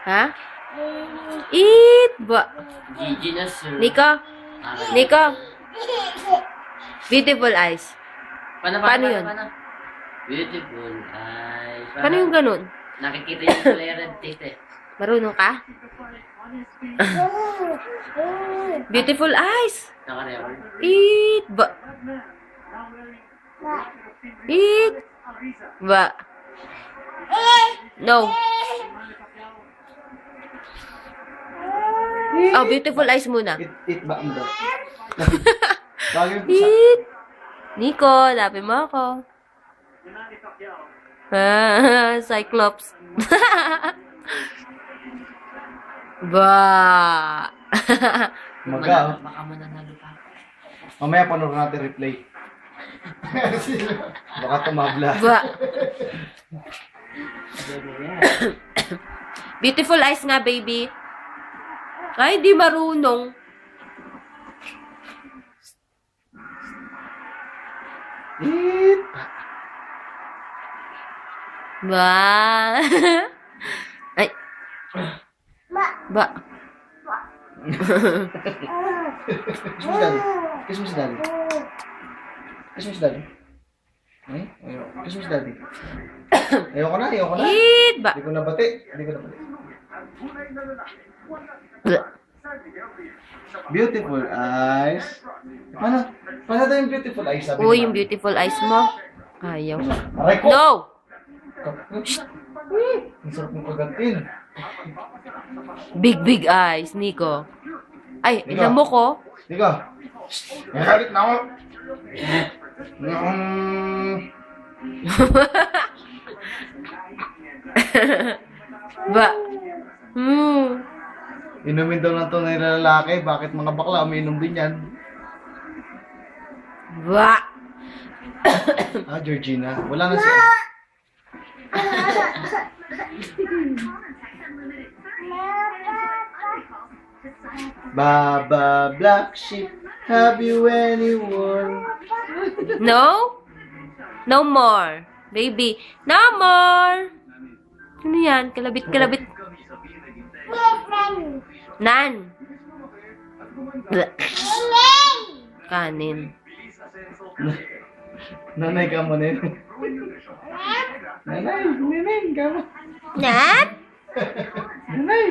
Ha? Eat ba? Gigi na, sir. Nico? Nico? Beautiful eyes. Paano yun? Beautiful eyes. Paano yung ganun? Nakikita yung kulay red teeth eh. Marunong ka? Beautiful eyes. Naka-record. Eat ba? Eat ba? No. Oh, beautiful eyes muna. Eat ba mo daw? Bagay po sa... Eat. Nico, lapin mo ako. Ah, Cyclops. Ba. Maga, oh. Baka mananalo pa. Mamaya panoorin natin replay. Baka tumabla. Ba. Beautiful eyes nga, baby. Ay, di marunong. Eat. Ba. Ay. Ba. Kiss mo si daddy. Kiss mo si daddy. Kiss mo si daddy. Eh? Kiss mo si daddy. Ayoko na, ayoko na. Eat ba. Hindi ko nabati. Hindi ko nabati. Beautiful eyes. Paano? Paano daw yung beautiful eyes? Sabi Uy, ni yung Mami. beautiful eyes mo. Ayaw. Aray ko! No! Ang sarap ng pagatin. Big eyes, Nico. Ay, Nico. ilan mo ko? Tika. Nagalit na ako. Ba. Hmm. Inumin daw ng tunay na lalaki. Bakit mga bakla umiinom din yan? Ba. Ah, Georgina. Wala na si... Baba Black Sheep, have you anyone? No? No more. Baby. No more. Ano yan? Kalabit. Nan. Blah. Kanin. Nanay ka mo na yun. Nanay ka mo. Nan? Nanay.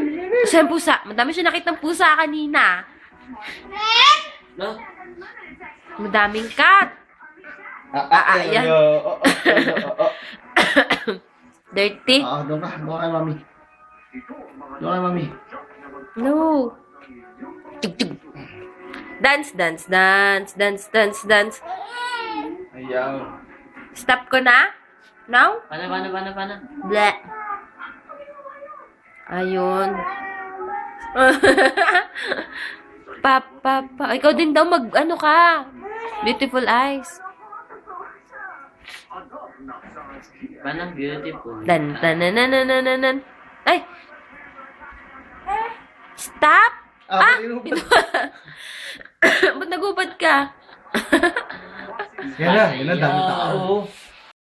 Saan pusa? Madami siya nakitang pusa kanina. No? Madaming cat. Yan. Dirty. Doon ka kay mami. Doon kay mami. No. Tug. Dance. Ayaw. Stop ko na? Now? Paano? Bleh. Ayun. Pa. Ikaw din daw ano ka. Beautiful eyes. Paano beautiful? Dan. Ay. Stop. Ba't nagubad ka? Yan na, dami tao.